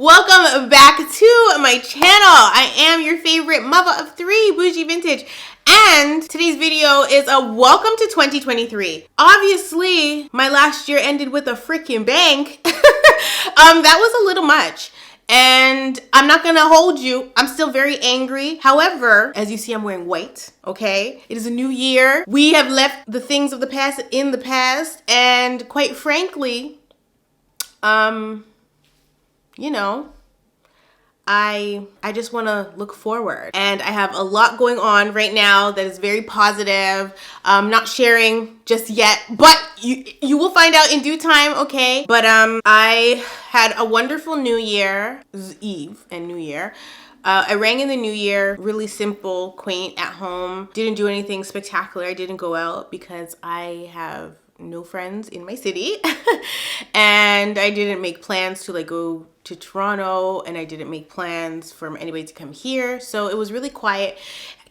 Welcome back to my channel. I am your favorite mother of three, Bougie Vintage. And today's video is a welcome to 2023. Obviously, my last year ended with a freaking bang. That was a little much. And I'm not gonna hold you. I'm still very angry. However, as you see, I'm wearing white, okay? It is a new year. We have left the things of the past in the past. And quite frankly, you know, I just want to look forward, and I have a lot going on right now that is very positive. Not sharing just yet, but you will find out in due time, okay? But I had a wonderful New Year's Eve and New Year. I rang in the new year, really simple, quaint, at home. Didn't do anything spectacular. I didn't go out because I have no friends in my city. And I didn't make plans to go to Toronto, and I didn't make plans for anybody to come here. So it was really quiet,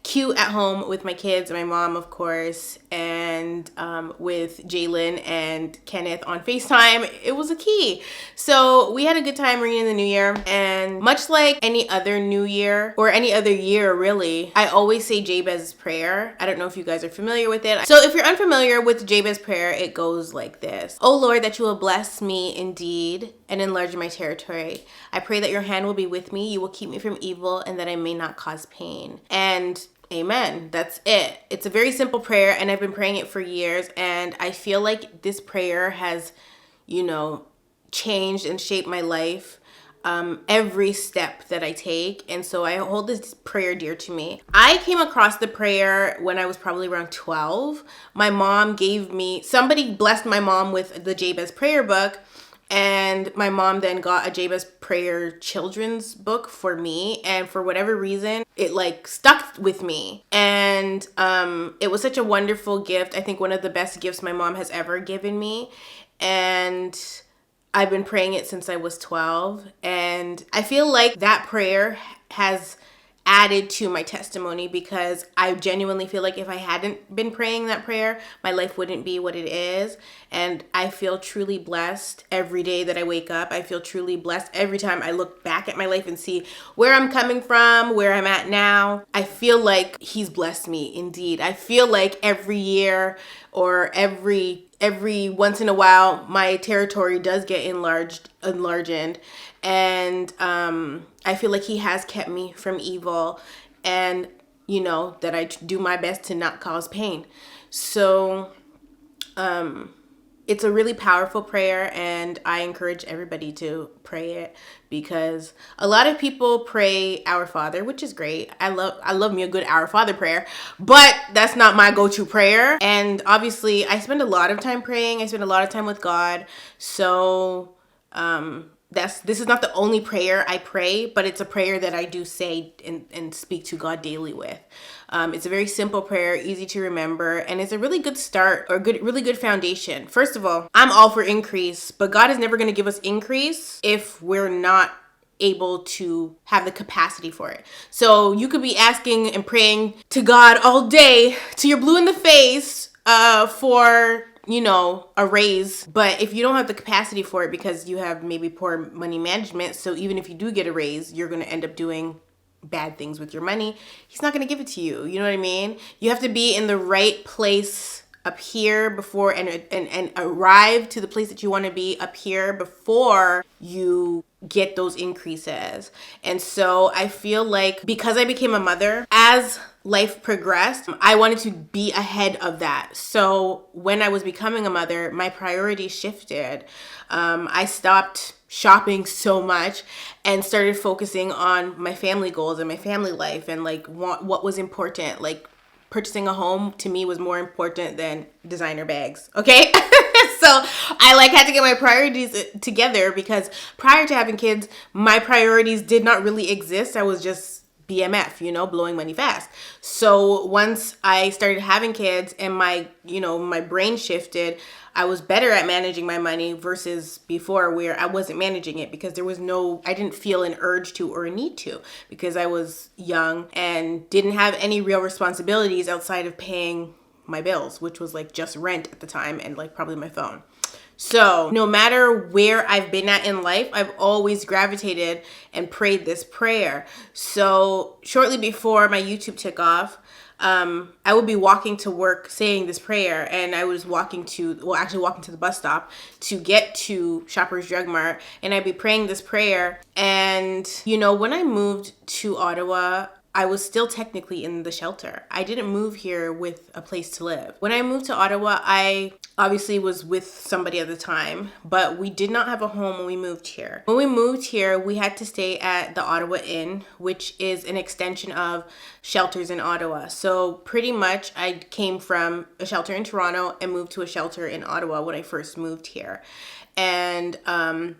cute at home with my kids and my mom, of course, and with Jalen and Kenneth on FaceTime. It was a key. So we had a good time ringing in the new year, and much like any other new year or any other year really, I always say Jabez's prayer. I don't know if you guys are familiar with it. So if you're unfamiliar with Jabez's prayer, it goes like this: "Oh Lord, that you will bless me indeed and enlarge my territory. I pray that your hand will be with me, you will keep me from evil, and that I may not cause pain." And amen. That's it. It's a very simple prayer, and I've been praying it for years, and I feel like this prayer has, changed and shaped my life every step that I take. And so I hold this prayer dear to me. I came across the prayer when I was probably around 12. My mom somebody blessed my mom with the Jabez prayer book. And my mom then got a Jabez prayer children's book for me. And for whatever reason, it stuck with me. And it was such a wonderful gift. I think one of the best gifts my mom has ever given me. And I've been praying it since I was 12. And I feel like that prayer has added to my testimony, because I genuinely feel like if I hadn't been praying that prayer, my life wouldn't be what it is. And I feel truly blessed every day that I wake up. I feel truly blessed every time I look back at my life and see where I'm coming from, where I'm at now. I feel like he's blessed me indeed. I feel like every year or every once in a while, my territory does get enlarged. And I feel like he has kept me from evil, and that I do my best to not cause pain. So it's a really powerful prayer, and I encourage everybody to pray it, because a lot of people pray Our Father, which is great. I love me a good Our Father prayer, but that's not my go-to prayer. And obviously I spend a lot of time praying. I spend a lot of time with God. So this is not the only prayer I pray, but it's a prayer that I do say and speak to God daily with. It's a very simple prayer, easy to remember, and it's a really good start, or really good foundation. First of all, I'm all for increase, but God is never going to give us increase if we're not able to have the capacity for it. So you could be asking and praying to God all day till you're blue in the face for a raise, but if you don't have the capacity for it because you have maybe poor money management, so even if you do get a raise, you're going to end up doing bad things with your money. He's not going to give it to you. You know what I mean? You have to be in the right place up here before and arrive to the place that you want to be up here before you get those increases. And so I feel like because I became a mother, as life progressed, I wanted to be ahead of that. So when I was becoming a mother, my priorities shifted. I stopped shopping so much and started focusing on my family goals and my family life, and what was important. Purchasing a home to me was more important than designer bags. Okay. So I had to get my priorities together, because prior to having kids, my priorities did not really exist. I was just BMF, blowing money fast. So once I started having kids and my brain shifted, I was better at managing my money versus before, where I wasn't managing it because I didn't feel an urge to or a need to, because I was young and didn't have any real responsibilities outside of paying my bills, which was just rent at the time and probably my phone. So no matter where I've been at in life, I've always gravitated and prayed this prayer. So shortly before my YouTube took off, I would be walking to work saying this prayer, and I was walking to the bus stop to get to Shoppers Drug Mart, and I'd be praying this prayer. And, when I moved to Ottawa, I was still technically in the shelter. I didn't move here with a place to live. When I moved to Ottawa, I obviously was with somebody at the time, but we did not have a home when we moved here. When we moved here, we had to stay at the Ottawa Inn, which is an extension of shelters in Ottawa. So pretty much I came from a shelter in Toronto and moved to a shelter in Ottawa when I first moved here. And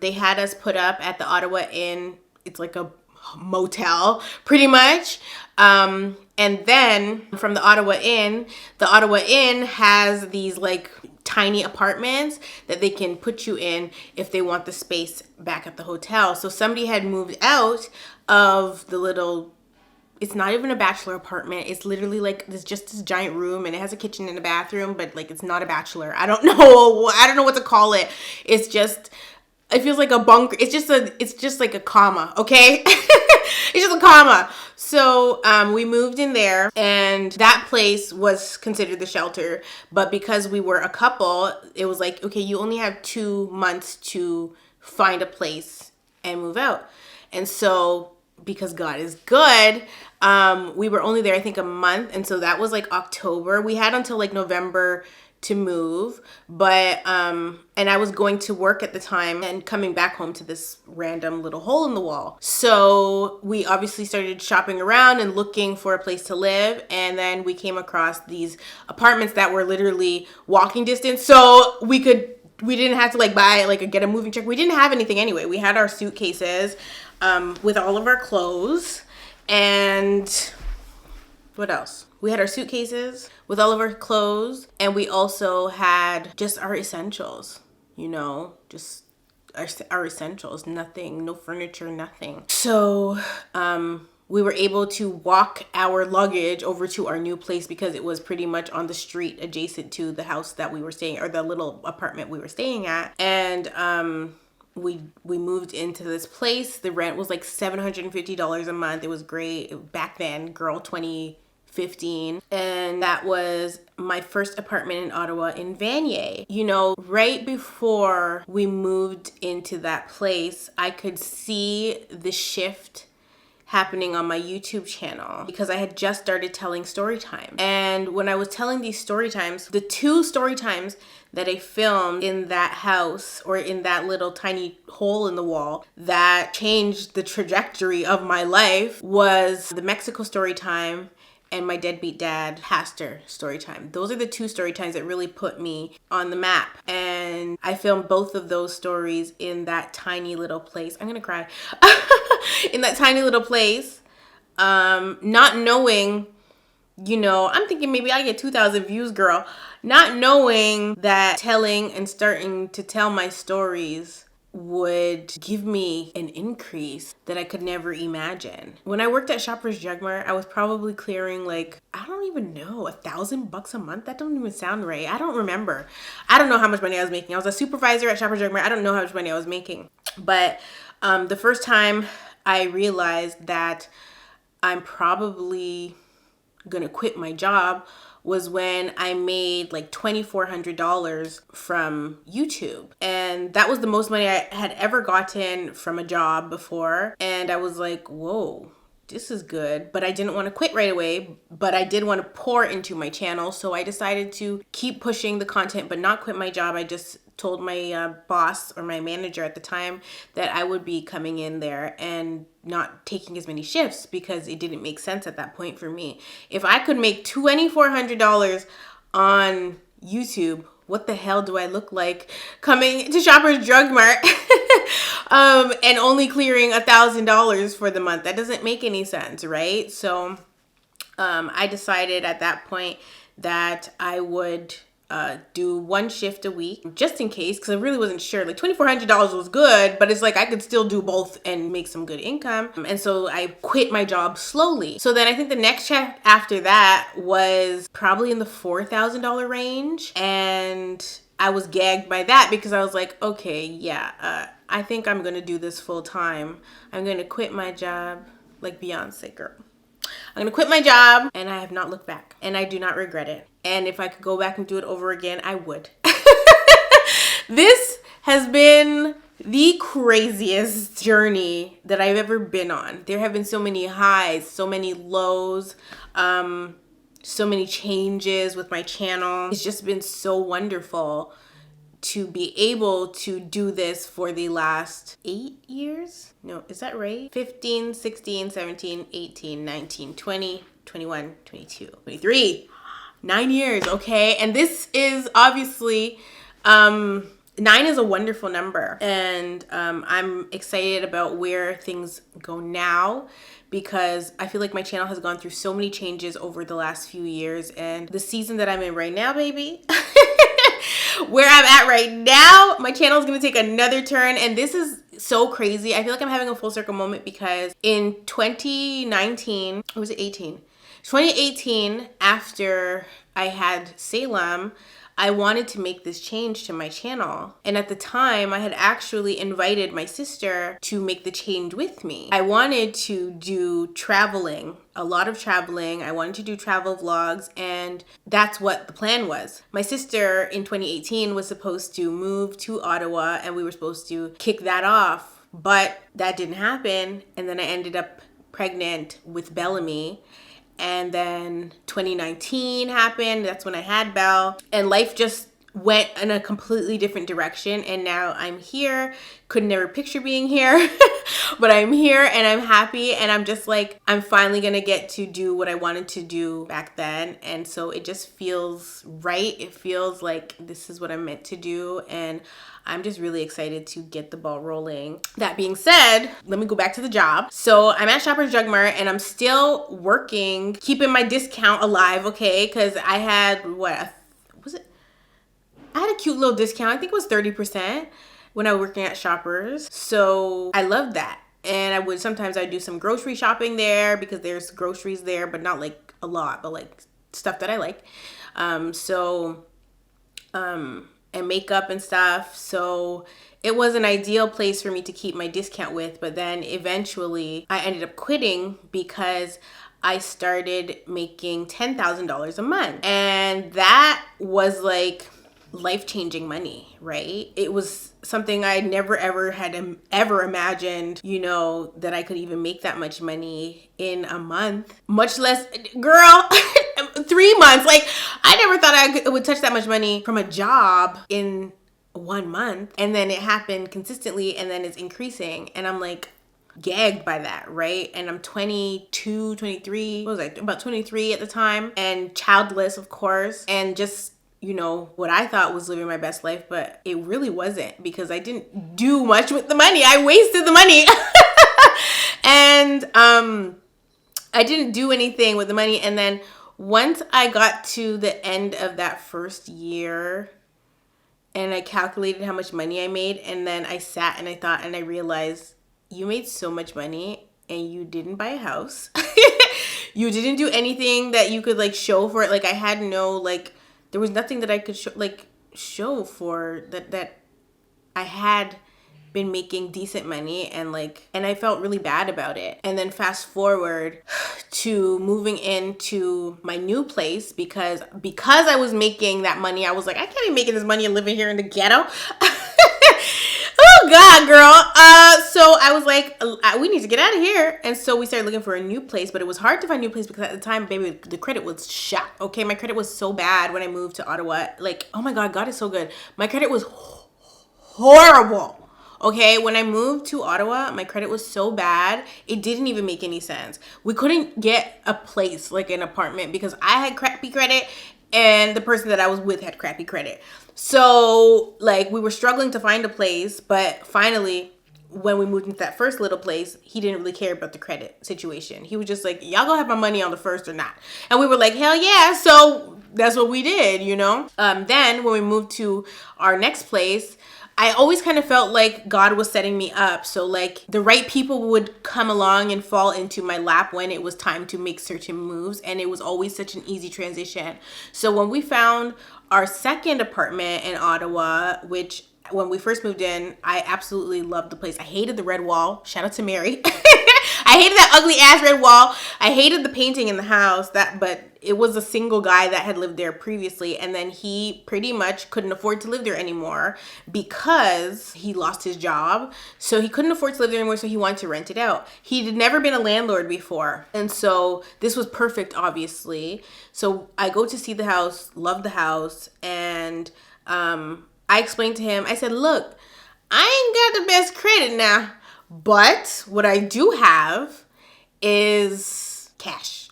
they had us put up at the Ottawa Inn. It's like a motel pretty much, and then from the Ottawa Inn has these like tiny apartments that they can put you in if they want the space back at the hotel. So somebody had moved out of the little, it's not even a bachelor apartment, it's literally like this giant room, and it has a kitchen and a bathroom, but like it's not a bachelor. I don't know what to call it. It feels like a bunker. It's just like a comma, okay? It's just a comma. So we moved in there, and that place was considered the shelter. But because we were a couple, it was like, okay, you only have 2 months to find a place and move out. And so because God is good, we were only there, I think, a month. And so that was like October. We had until like November to move, but and I was going to work at the time and coming back home to this random little hole in the wall. So we obviously started shopping around and looking for a place to live, and then we came across these apartments that were literally walking distance, so we didn't have to like buy like get a moving truck. We didn't have anything anyway. We had our suitcases with all of our clothes, and what else? We had our suitcases with all of our clothes, and we also had just our essentials, just our essentials, nothing, no furniture, nothing. So we were able to walk our luggage over to our new place because it was pretty much on the street adjacent to the house that we were staying, or the little apartment we were staying at. And we moved into this place. The rent was like $750 a month. It was great back then, girl, 2015. And that was my first apartment in Ottawa in Vanier. Right before we moved into that place, I could see the shift happening on my YouTube channel because I had just started telling story time. And when I was telling these story times, the 2 story times that I filmed in that house, or in that little tiny hole in the wall that changed the trajectory of my life, was the Mexico story time and my deadbeat dad pastor story time. Those are the 2 story times that really put me on the map. And I filmed both of those stories in that tiny little place. I'm gonna cry. In that tiny little place, not knowing, I'm thinking maybe I get 2,000 views, girl. Not knowing that telling and starting to tell my stories would give me an increase that I could never imagine. When I worked at Shoppers Drug Mart, I was probably clearing like, I don't even know, $1,000 a month. That don't even sound right. I don't remember. I don't know how much money I was making. I was a supervisor at Shoppers Drug Mart. I don't know how much money I was making. But the first time I realized that I'm probably gonna quit my job was when I made like $2,400 from YouTube. And that was the most money I had ever gotten from a job before. And I was like, whoa, this is good. But I didn't want to quit right away, but I did want to pour into my channel. So I decided to keep pushing the content, but not quit my job. I just told my boss, or my manager at the time, that I would be coming in there and not taking as many shifts because it didn't make sense at that point for me. If I could make $2,400 on YouTube, what the hell do I look like coming to Shoppers Drug Mart and only clearing $1,000 for the month? That doesn't make any sense, right? So I decided at that point that I would do 1 shift a week just in case, because I really wasn't sure. Like $2,400 was good, but it's like I could still do both and make some good income. And so I quit my job slowly. So then I think the next check after that was probably in the $4,000 range. And I was gagged by that because I was like, okay, yeah, I think I'm going to do this full time. I'm going to quit my job like Beyonce, girl. I'm going to quit my job, and I have not looked back, and I do not regret it. And if I could go back and do it over again, I would. This has been the craziest journey that I've ever been on. There have been so many highs, so many lows, so many changes with my channel. It's just been so wonderful to be able to do this for the last 8 years. No, is that right? 15, 16, 17, 18, 19, 20, 21, 22, 23. 9 years, okay? And this is obviously, 9 is a wonderful number. And I'm excited about where things go now, because I feel like my channel has gone through so many changes over the last few years. And the season that I'm in right now, baby, where I'm at right now, my channel is going to take another turn. And this is so crazy. I feel like I'm having a full circle moment because in 2019, or was it 18? 2018, after I had Salem, I wanted to make this change to my channel. And at the time, I had actually invited my sister to make the change with me. I wanted to do traveling, a lot of traveling. I wanted to do travel vlogs, and that's what the plan was. My sister in 2018 was supposed to move to Ottawa, and we were supposed to kick that off, but that didn't happen. And then I ended up pregnant with Bellamy. And then 2019 happened. That's when I had Belle. And life just went in a completely different direction. And now I'm here. Could never picture being here. But I'm here and I'm happy. And I'm just like, I'm finally going to get to do what I wanted to do back then. And so it just feels right. It feels like this is what I'm meant to do. And I'm just really excited to get the ball rolling. That being said, let me go back to the job. So I'm at Shoppers Drug Mart and I'm still working, keeping my discount alive, okay? Because I had, I had a cute little discount. I think it was 30% when I was working at Shoppers. So I loved that. And sometimes I'd do some grocery shopping there because there's groceries there, but not like a lot, but like stuff that I like. And makeup and stuff. So it was an ideal place for me to keep my discount with. But then eventually I ended up quitting because I started making $10,000 a month. And that was like life-changing money, right? It was something I never ever had ever imagined, that I could even make that much money in a month, much less, girl, 3 months. Like, I never thought I would touch that much money from a job in 1 month. And then it happened consistently, and then it's increasing. And I'm like gagged by that, right? And I'm 22, 23, what was I, about 23 at the time, and childless, of course, and just what I thought was living my best life, but it really wasn't, because I didn't do much with the money. I wasted the money. And I didn't do anything with the money. And then once I got to the end of that first year and I calculated how much money I made, and then I sat and I thought, and I realized, you made so much money and you didn't buy a house. You didn't do anything that you could like show for it. Like, I had no, like, there was nothing that I could show for that I had been making decent money, and I felt really bad about it. And then fast forward to moving into my new place, because I was making that money, I was like, I can't be making this money and living here in the ghetto. Oh God, girl. So I was like, we need to get out of here. And so we started looking for a new place, but it was hard to find a new place because at the time, baby, the credit was shot. Okay. My credit was so bad when I moved to Ottawa. Like, oh my God, God is so good. My credit was horrible. Okay, when I moved to Ottawa, my credit was so bad, it didn't even make any sense. We couldn't get a place, like an apartment, because I had crappy credit and the person that I was with had crappy credit. So, like, we were struggling to find a place, but finally, when we moved into that first little place, he didn't really care about the credit situation. He was just like, y'all gonna have my money on the first or not? And we were like, hell yeah. So that's what we did, Then when we moved to our next place, I always kind of felt like God was setting me up. So like the right people would come along and fall into my lap when it was time to make certain moves. And it was always such an easy transition. So when we found our second apartment in Ottawa, which when we first moved in, I absolutely loved the place. I hated the red wall. Shout out to Mary. I hated that ugly ass red wall. I hated the painting in the house. But it was a single guy that had lived there previously, and then he pretty much couldn't afford to live there anymore because he lost his job. So he couldn't afford to live there anymore, so he wanted to rent it out. He'd never been a landlord before, and so this was perfect, obviously. So I go to see the house, love the house, and I explained to him, I said, look, I ain't got the best credit now, but what I do have is cash.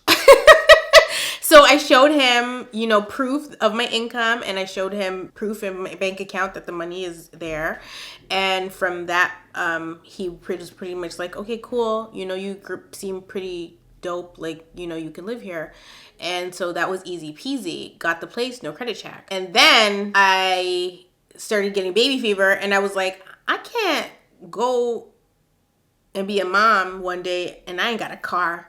So I showed him, proof of my income, and I showed him proof in my bank account that the money is there. And from that, he was pretty much like, okay, cool. You seem pretty dope. Like, you can live here. And so that was easy peasy. Got the place, no credit check. And then I started getting baby fever, and I was like, I can't go and be a mom one day and I ain't got a car.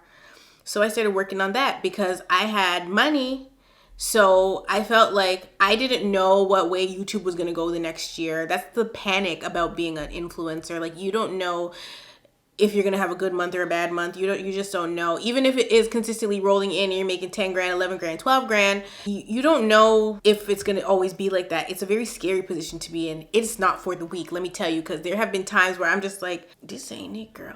So I started working on that because I had money. So I felt like I didn't know what way YouTube was going to go the next year. That's the panic about being an influencer. Like, you don't know if you're going to have a good month or a bad month. You just don't know. Even if it is consistently rolling in and you're making 10 grand, 11 grand, 12 grand, you don't know if it's going to always be like that. It's a very scary position to be in. It's not for the weak, let me tell you, because there have been times where I'm just like, this ain't it, girl.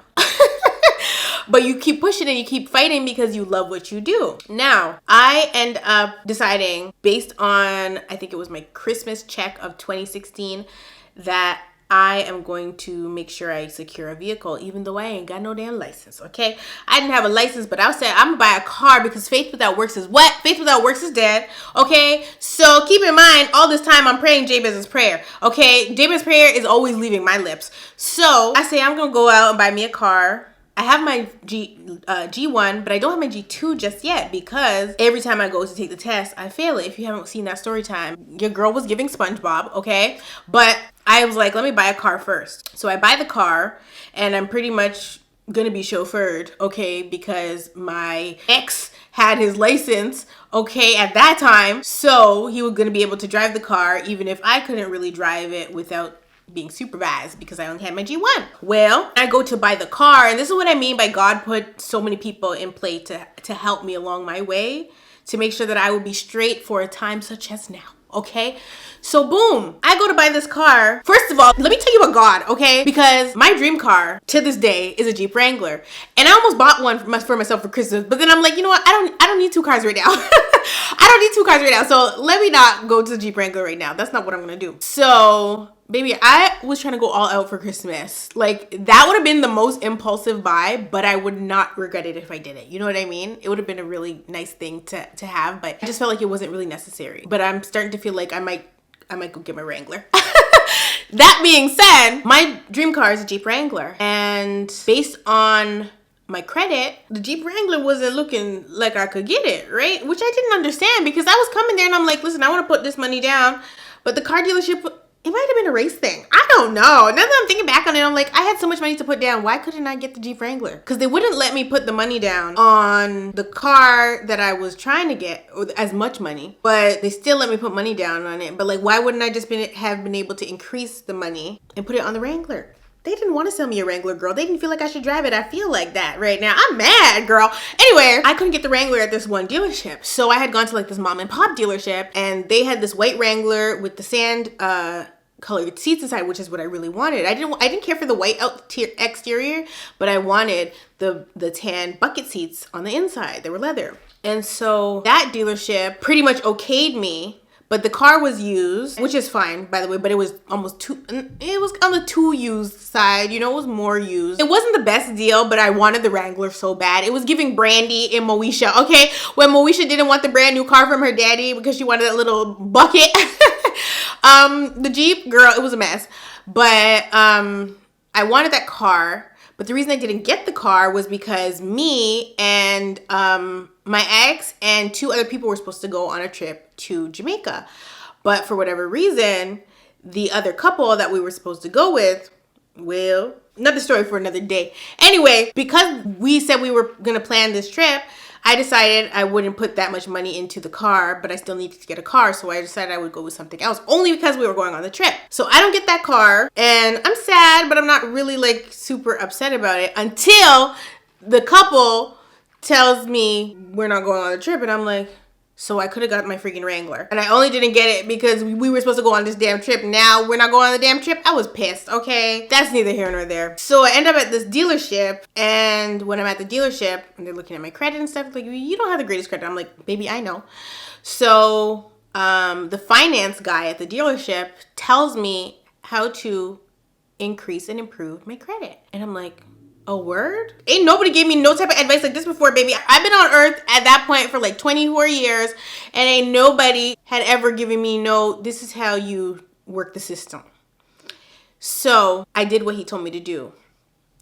But you keep pushing and you keep fighting because you love what you do. Now, I end up deciding, based on, I think it was my Christmas check of 2016, that I am going to make sure I secure a vehicle, even though I ain't got no damn license, okay? I didn't have a license, but I said I'm gonna buy a car because faith without works is what? Faith without works is dead, okay? So keep in mind, all this time I'm praying Jabez's prayer, okay? Jabez's prayer is always leaving my lips. So I say I'm gonna go out and buy me a car. I have my G1, but I don't have my G2 just yet because every time I go to take the test, I fail it. If you haven't seen that story time, your girl was giving SpongeBob, okay? But I was like, let me buy a car first. So I buy the car, and I'm pretty much gonna be chauffeured, okay? Because my ex had his license, okay, at that time. So he was gonna be able to drive the car, even if I couldn't really drive it without being supervised because I only had my G1. Well, I go to buy the car, and this is what I mean by God put so many people in play to help me along my way, to make sure that I would be straight for a time such as now, okay? So boom, I go to buy this car. First of all, let me tell you about God, okay? Because my dream car to this day is a Jeep Wrangler, and I almost bought one for myself for Christmas, but then I'm like, you know what? I don't need two cars right now. I don't need two cars right now, so let me not go to the Jeep Wrangler right now. That's not what I'm gonna do. So baby, I was trying to go all out for Christmas. Like, that would have been the most impulsive buy, but I would not regret it if I did it. You know what I mean? It would have been a really nice thing to have, but I just felt like it wasn't really necessary. But I'm starting to feel like I might go get my Wrangler. That being said, my dream car is a Jeep Wrangler. And based on my credit, the Jeep Wrangler wasn't looking like I could get it, right? Which I didn't understand because I was coming there and I'm like, listen, I want to put this money down. But the car dealership, it might have been a race thing. I don't know. Now that I'm thinking back on it, I'm like, I had so much money to put down. Why couldn't I get the Jeep Wrangler? Because they wouldn't let me put the money down on the car that I was trying to get, or as much money, but they still let me put money down on it. But like, why wouldn't I just have been able to increase the money and put it on the Wrangler? They didn't want to sell me a Wrangler, girl. They didn't feel like I should drive it. I feel like that right now. I'm mad, girl. Anyway, I couldn't get the Wrangler at this one dealership. So I had gone to like this mom and pop dealership, and they had this white Wrangler with the sand colored seats inside, which is what I really wanted. I didn't care for the white exterior, but I wanted the tan bucket seats on the inside. They were leather. And so that dealership pretty much okayed me. But the car was used, which is fine, by the way, but it was it was on the too used side, it was more used. It wasn't the best deal, but I wanted the Wrangler so bad. It was giving Brandy and Moesha, okay? When Moesha didn't want the brand new car from her daddy because she wanted that little bucket. The Jeep, girl, it was a mess. But I wanted that car. But the reason I didn't get the car was because me and my ex and two other people were supposed to go on a trip to Jamaica. But for whatever reason, the other couple that we were supposed to go with, well, another story for another day. Anyway, because we said we were going to plan this trip, I decided I wouldn't put that much money into the car, but I still needed to get a car. So I decided I would go with something else, only because we were going on the trip. So I don't get that car, and I'm sad, but I'm not really like super upset about it until the couple tells me we're not going on the trip. And I'm like, so I could have got my freaking Wrangler. And I only didn't get it because we were supposed to go on this damn trip. Now we're not going on the damn trip. I was pissed, okay? That's neither here nor there. So I end up at this dealership. And when I'm at the dealership, and they're looking at my credit and stuff, like, you don't have the greatest credit. I'm like, baby, I know. So the finance guy at the dealership tells me how to increase and improve my credit. And I'm like, a word? Ain't nobody gave me no type of advice like this before, baby. I've been on earth at that point for like 24 years, and ain't nobody had ever given me this is how you work the system. So I did what he told me to do,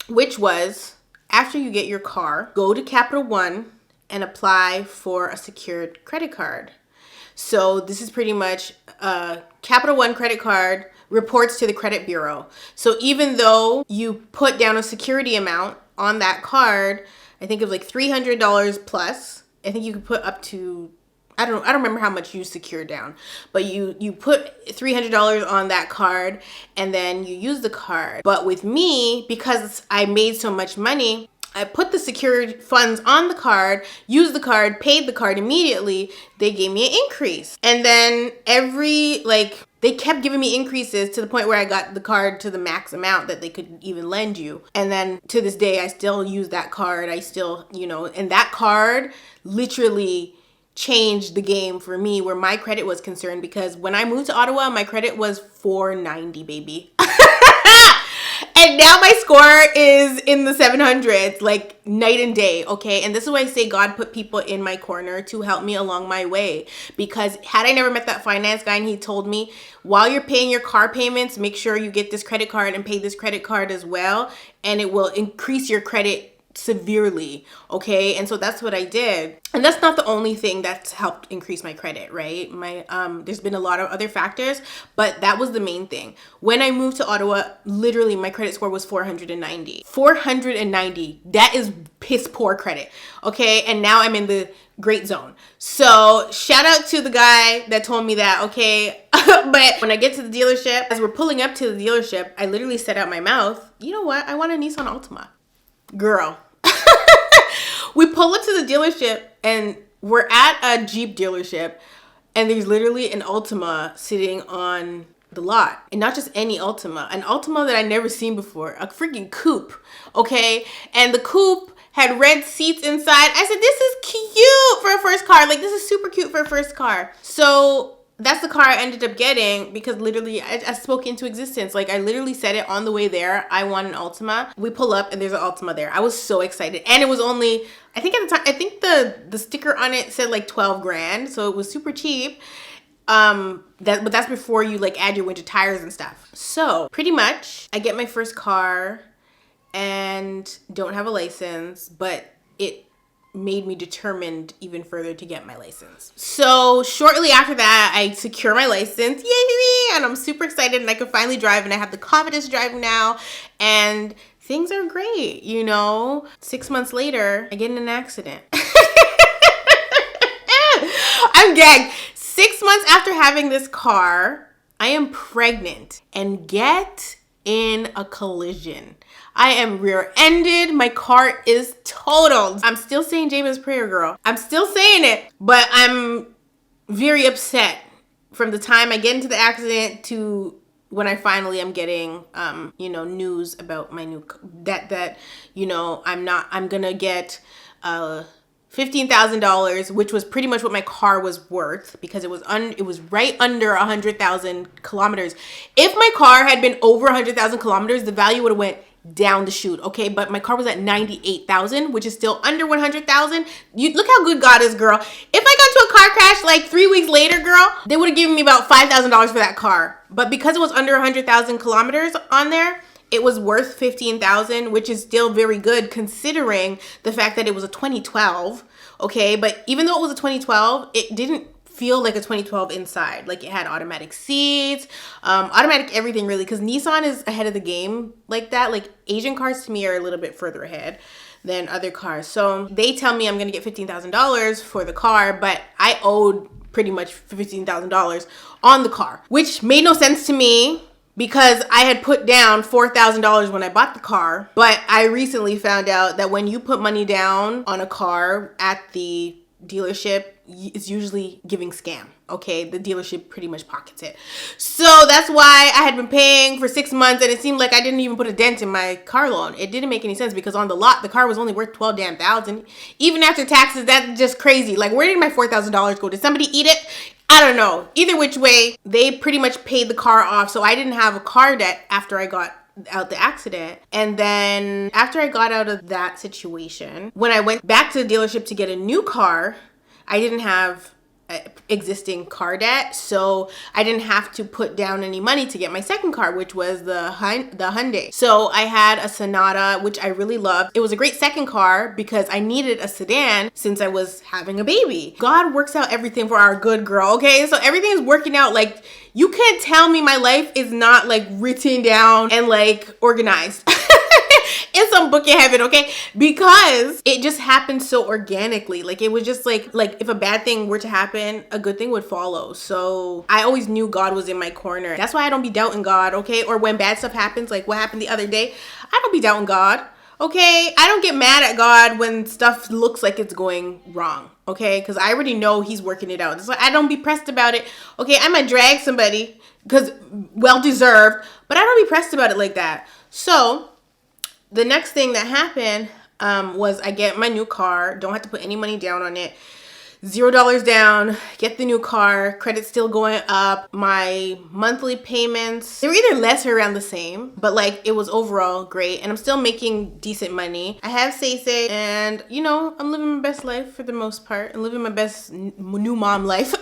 which was, after you get your car, go to Capital One and apply for a secured credit card. So this is pretty much a Capital One credit card reports to the credit bureau. So even though you put down a security amount on that card, I think it was like $300 plus. I think you could put up to, I don't remember how much you secured down, but you put $300 on that card and then you use the card. But with me, because I made so much money, I put the secured funds on the card, used the card, paid the card immediately. They gave me an increase. And then they kept giving me increases to the point where I got the card to the max amount that they could even lend you. And then to this day, I still use that card. I still, and that card literally changed the game for me where my credit was concerned, because when I moved to Ottawa, my credit was 490, baby. And now my score is in the 700s, like night and day, okay? And this is why I say God put people in my corner to help me along my way. Because had I never met that finance guy and he told me, while you're paying your car payments, make sure you get this credit card and pay this credit card as well, and it will increase your credit severely, okay? And so that's what I did. And that's not the only thing that's helped increase my credit, right? There's been a lot of other factors, but that was the main thing. When I moved to Ottawa, literally my credit score was 490. 490. That is piss poor credit, okay? And now I'm in the great zone. So shout out to the guy that told me that, okay? But when I get to the dealership, as we're pulling up to the dealership, I literally said out my mouth, you know what? I want a Nissan Altima. Girl. We pull up to the dealership and we're at a Jeep dealership, and there's literally an Altima sitting on the lot. And not just any Altima, an Altima that I never seen before, a freaking coupe, okay? And the coupe had red seats inside. I said, this is cute for a first car. Like, this is super cute for a first car. So that's the car I ended up getting, because literally I spoke into existence. Like, I literally said it on the way there. I want an Altima. We pull up and there's an Altima there. I was so excited. And it was only, I think at the time, I think the sticker on it said like 12 grand. So it was super cheap. But that's before you like add your winter tires and stuff. So pretty much I get my first car and don't have a license, but it made me determined even further to get my license. So shortly after that, I secure my license, yay, and I'm super excited, and I can finally drive, and I have the confidence to drive now, and things are great, 6 months later, I get in an accident. I'm gagged. 6 months after having this car, I am pregnant and get in a collision. I am rear-ended. My car is totaled. I'm still saying Jabez prayer, girl. I'm still saying it, but I'm very upset from the time I get into the accident to when I finally am getting, news about my new, I'm gonna get, $15,000, which was pretty much what my car was worth, because it was right under 100,000 kilometers. If my car had been over 100,000 kilometers, the value would have went down the chute, okay? But my car was at 98,000, which is still under 100,000. You look how good God is, girl. If I got into a car crash like 3 weeks later, girl, they would have given me about $5,000 for that car. But because it was under 100,000 kilometers on there, it was worth $15,000, which is still very good considering the fact that it was a 2012, okay? But even though it was a 2012, it didn't feel like a 2012 inside. Like, it had automatic seats, automatic everything, really, because Nissan is ahead of the game like that. Like, Asian cars to me are a little bit further ahead than other cars. So they tell me I'm going to get $15,000 for the car, but I owed pretty much $15,000 on the car, which made no sense to me because I had put down $4,000 when I bought the car. But I recently found out that when you put money down on a car at the dealership, it's usually giving scam. Okay, the dealership pretty much pockets it. So that's why I had been paying for 6 months and it seemed like I didn't even put a dent in my car loan. It didn't make any sense because on the lot, the car was only worth $12,000. Even after taxes, that's just crazy. Like, where did my $4,000 go? Did somebody eat it? I don't know. Either which way, they pretty much paid the car off. So I didn't have a car debt after I got out the accident. And then after I got out of that situation, when I went back to the dealership to get a new car, I didn't have existing car debt, so I didn't have to put down any money to get my second car, which was the Hyundai. So I had a Sonata, which I really loved. It was a great second car because I needed a sedan since I was having a baby. God works out everything for our good, girl, okay? So everything is working out. Like, you can't tell me my life is not like written down and like organized. In some book in heaven, okay? Because it just happened so organically. Like, it was just like if a bad thing were to happen, a good thing would follow. So I always knew God was in my corner. That's why I don't be doubting God, okay? Or when bad stuff happens, like what happened the other day, I don't be doubting God, okay? I don't get mad at God when stuff looks like it's going wrong, okay? Because I already know he's working it out. So I don't be pressed about it, okay? I might drag somebody because well-deserved, but I don't be pressed about it like that. So the next thing that happened was I get my new car, don't have to put any money down on it, $0 down, get the new car, credit's still going up. My monthly payments, they were either less or around the same, but like it was overall great and I'm still making decent money. I have say and you know, I'm living my best life for the most part. I'm living my best new mom life.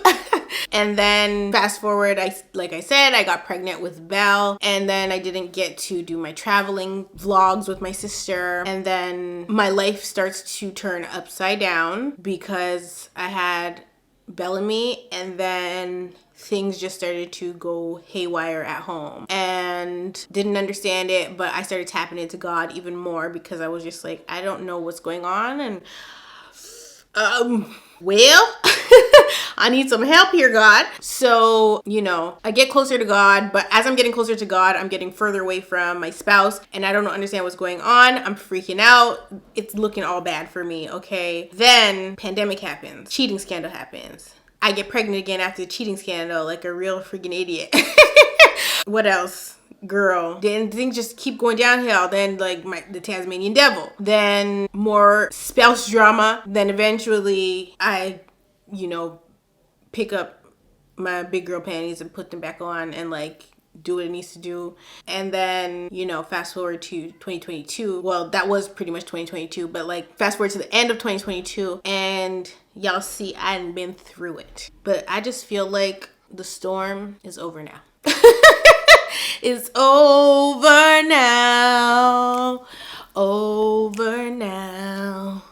And then fast forward, like I said, I got pregnant with Belle, and then I didn't get to do my traveling vlogs with my sister. And then my life starts to turn upside down because I had Bellamy, and then things just started to go haywire at home and didn't understand it, but I started tapping into God even more because I was just like, I don't know what's going on, and well, I need some help here, God. So, you know, I get closer to God, but as I'm getting closer to God, I'm getting further away from my spouse and I don't understand what's going on. I'm freaking out. It's looking all bad for me, okay? Then pandemic happens. Cheating scandal happens. I get pregnant again after the cheating scandal, like a real freaking idiot. What else? Girl, then things just keep going downhill. Then like the Tasmanian devil, then more spouse drama. Then eventually I, you know, pick up my big girl panties and put them back on and like do what it needs to do. And then, you know, fast forward to 2022. Well, that was pretty much 2022, but like fast forward to the end of 2022 and y'all see I hadn't been through it. But I just feel like the storm is over now. It's over now, over now.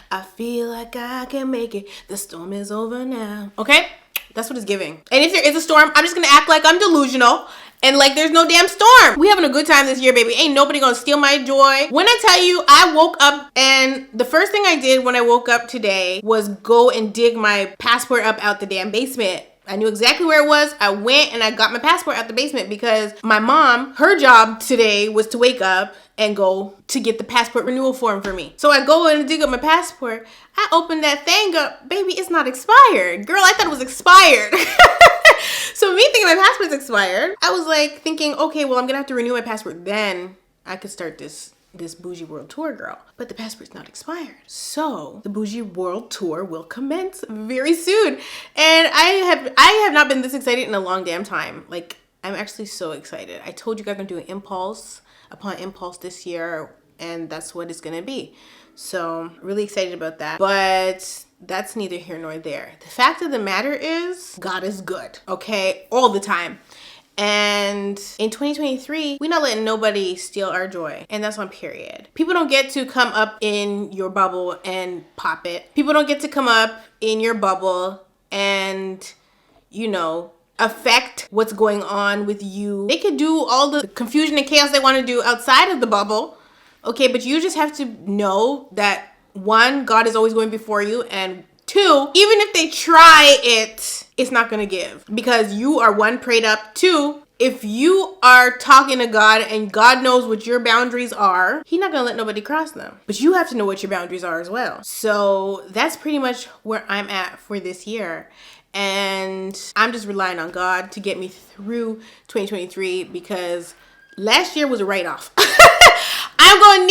I feel like I can make it. The storm is over now. Okay? That's what it's giving. And if there is a storm, I'm just gonna act like I'm delusional and like there's no damn storm. We having a good time this year, baby. Ain't nobody gonna steal my joy. When I tell you, I woke up and the first thing I did when I woke up today was go and dig my passport up out the damn basement. I knew exactly where it was. I went and I got my passport out the basement because my mom, her job today was to wake up and go to get the passport renewal form for me. So I go and dig up my passport. I open that thing up. Baby, it's not expired. Girl, I thought it was expired. So me thinking my passport's expired, I was like thinking, okay, well, I'm gonna have to renew my passport. Then I could start this Bougie World Tour, girl. But the passport's not expired. So the Bougie World Tour will commence very soon. And I have not been this excited in a long damn time. Like, I'm actually so excited. I told you guys I'm doing Impulse upon Impulse this year, and that's what it's gonna be. So really excited about that. But that's neither here nor there. The fact of the matter is, God is good, okay? All the time. And in 2023, we're not letting nobody steal our joy. And that's on period. People don't get to come up in your bubble and pop it. People don't get to come up in your bubble and, you know, affect what's going on with you. They could do all the confusion and chaos they want to do outside of the bubble. Okay, but you just have to know that one, God is always going before you, and two, even if they try it, it's not going to give because you are one, prayed up. Two, if you are talking to God and God knows what your boundaries are, He's not gonna let nobody cross them. But you have to know what your boundaries are as well. So that's pretty much where I'm at for this year. And I'm just relying on God to get me through 2023 because last year was a write-off. I'm gonna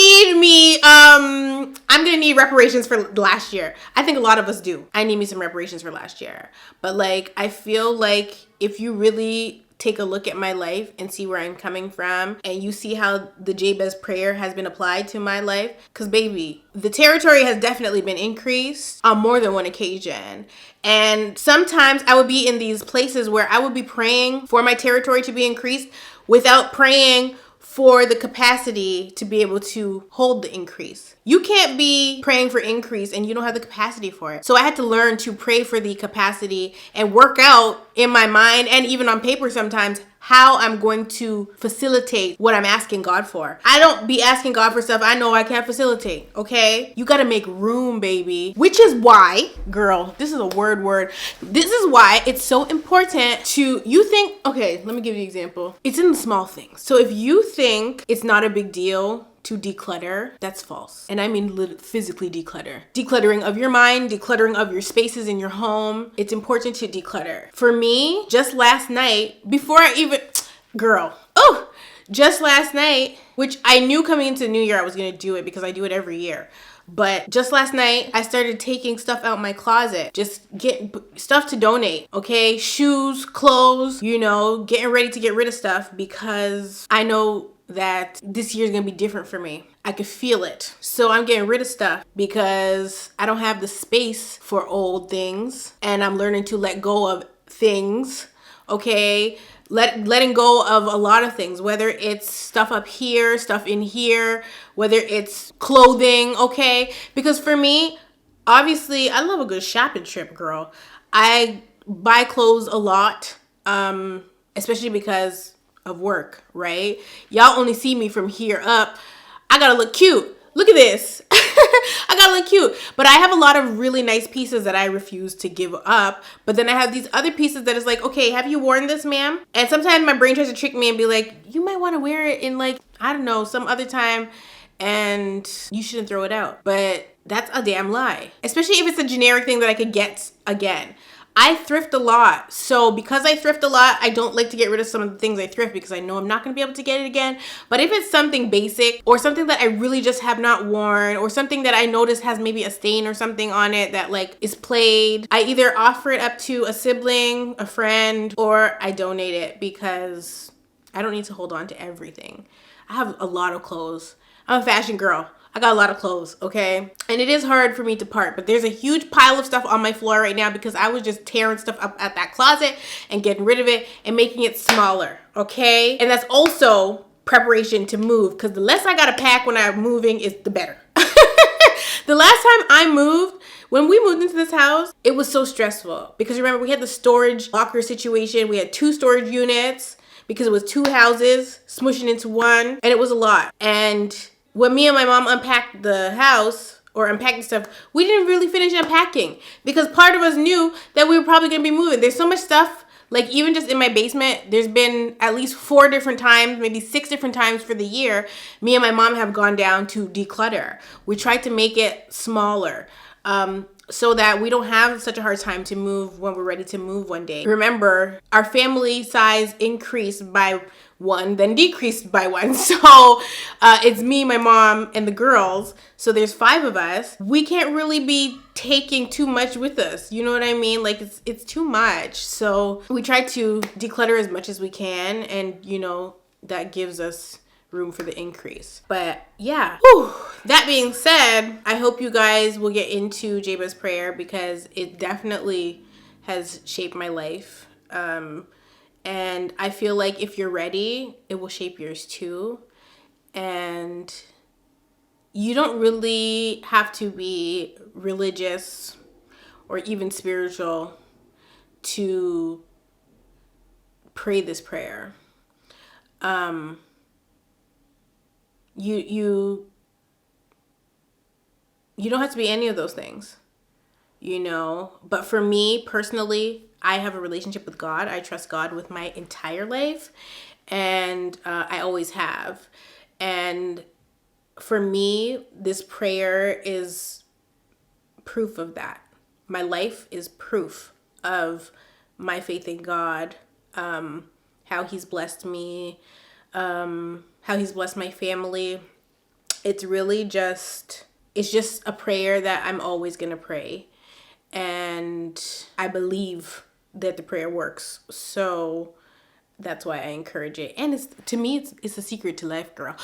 need reparations for last year. I think a lot of us do. I need me some reparations for last year. But like, I feel like if you really take a look at my life and see where I'm coming from, and you see how the Jabez prayer has been applied to my life, because baby, the territory has definitely been increased on more than one occasion. And sometimes I would be in these places where I would be praying for my territory to be increased without praying for the capacity to be able to hold the increase. You can't be praying for increase and you don't have the capacity for it. So I had to learn to pray for the capacity and work out in my mind and even on paper sometimes how I'm going to facilitate what I'm asking God for. I don't be asking God for stuff I know I can't facilitate, okay? You gotta make room, baby. Which is why, girl, this is a word. This is why it's so important you think, okay, let me give you an example. It's in the small things. So if you think it's not a big deal to declutter, that's false. And I mean physically declutter. Decluttering of your mind, decluttering of your spaces in your home. It's important to declutter. For me, just last night, just last night, which I knew coming into the new year I was gonna do it because I do it every year. But just last night, I started taking stuff out my closet. Just get stuff to donate, okay? Shoes, clothes, getting ready to get rid of stuff because I know that this year's gonna be different for me. I could feel it. So I'm getting rid of stuff because I don't have the space for old things and I'm learning to let go of things, okay? Letting go of a lot of things, whether it's stuff up here, stuff in here, whether it's clothing, okay? Because for me, obviously, I love a good shopping trip, girl. I buy clothes a lot, especially because of work, right? Y'all only see me from here up. I gotta look cute. Look at this. I gotta look cute. But I have a lot of really nice pieces that I refuse to give up. But then I have these other pieces that is like, okay, have you worn this, ma'am? And sometimes my brain tries to trick me and be like, you might want to wear it in like, I don't know, some other time and you shouldn't throw it out. But that's a damn lie. Especially if it's a generic thing that I could get again. I thrift a lot. So because I thrift a lot, I don't like to get rid of some of the things I thrift because I know I'm not going to be able to get it again. But if it's something basic or something that I really just have not worn or something that I notice has maybe a stain or something on it that like is played, I either offer it up to a sibling, a friend, or I donate it because I don't need to hold on to everything. I have a lot of clothes. I'm a fashion girl. I got a lot of clothes, okay? And it is hard for me to part, but there's a huge pile of stuff on my floor right now because I was just tearing stuff up at that closet and getting rid of it and making it smaller, okay? And that's also preparation to move because the less I gotta pack when I'm moving is the better. The last time I moved, when we moved into this house, it was so stressful because remember we had the storage locker situation. We had 2 storage units because it was 2 houses smushing into one and it was a lot. And when me and my mom unpacked the house or unpacking stuff, we didn't really finish unpacking because part of us knew that we were probably going to be moving. There's so much stuff, like even just in my basement, there's been at least 4 different times, maybe 6 different times for the year, me and my mom have gone down to declutter. We tried to make it smaller so that we don't have such a hard time to move when we're ready to move one day. Remember, our family size increased by 1, then decreased by 1. So it's me, my mom, and the girls. So there's 5 of us. We can't really be taking too much with us. You know what I mean? Like it's too much. So we try to declutter as much as we can. And that gives us room for the increase. But yeah. Whew. That being said, I hope you guys will get into Jabez prayer because it definitely has shaped my life. And I feel like if you're ready, it will shape yours too. And you don't really have to be religious or even spiritual to pray this prayer. You You don't have to be any of those things, you know. But for me personally, I have a relationship with God. I trust God with my entire life, and I always have. And for me, this prayer is proof of that. My life is proof of my faith in God, how he's blessed me, how he's blessed my family. It's really just, it's just a prayer that I'm always going to pray. And I believe that the prayer works. So that's why I encourage it. And it's, to me, it's a secret to life, girl.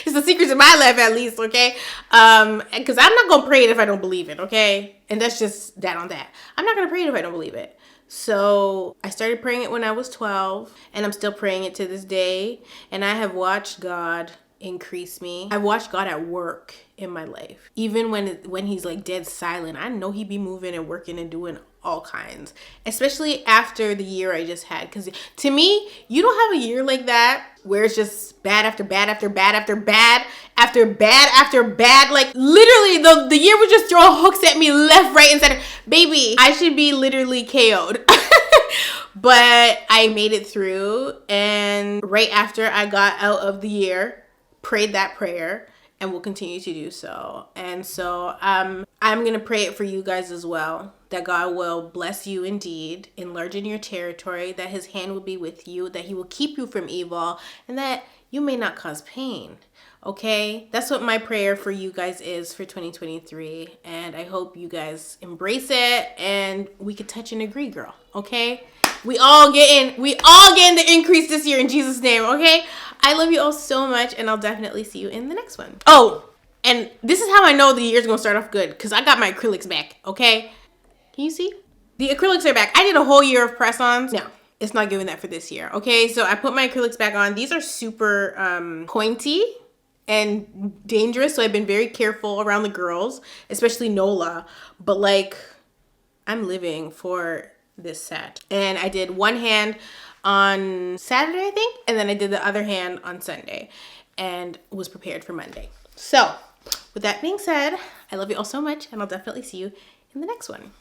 It's a secret to my life, at least, okay? Because I'm not going to pray it if I don't believe it, okay? And that's just that on that. I'm not going to pray it if I don't believe it. So I started praying it when I was 12, and I'm still praying it to this day. And I have watched God increase me. I've watched God at work in my life. Even when he's like dead silent, I know he be moving and working and doing all kinds. Especially after the year I just had. Because to me, you don't have a year like that where it's just bad after bad after bad after bad after bad after bad. Like literally the year was just throwing hooks at me left, right, and center. Baby, I should be literally KO'd. But I made it through, and right after I got out of the year, prayed that prayer, and will continue to do so. And so I'm gonna pray it for you guys as well, that God will bless you indeed, enlarge in your territory, that his hand will be with you, that he will keep you from evil, and that you may not cause pain. Okay, that's what my prayer for you guys is for 2023, and I hope you guys embrace it, and we could touch and agree, girl. Okay, we all getting the increase this year in Jesus' name. Okay, I love you all so much, and I'll definitely see you in the next one. Oh, and this is how I know the year's gonna start off good, because I got my acrylics back. Okay, can you see? The acrylics are back. I did a whole year of press-ons. No, it's not giving that for this year. Okay, so I put my acrylics back on. These are super pointy and dangerous, so I've been very careful around the girls, especially Nola. But like, I'm living for this set. And I did one hand on Saturday, I think, and then I did the other hand on Sunday, and was prepared for Monday. So with that being said, I love you all so much, and I'll definitely see you in the next one.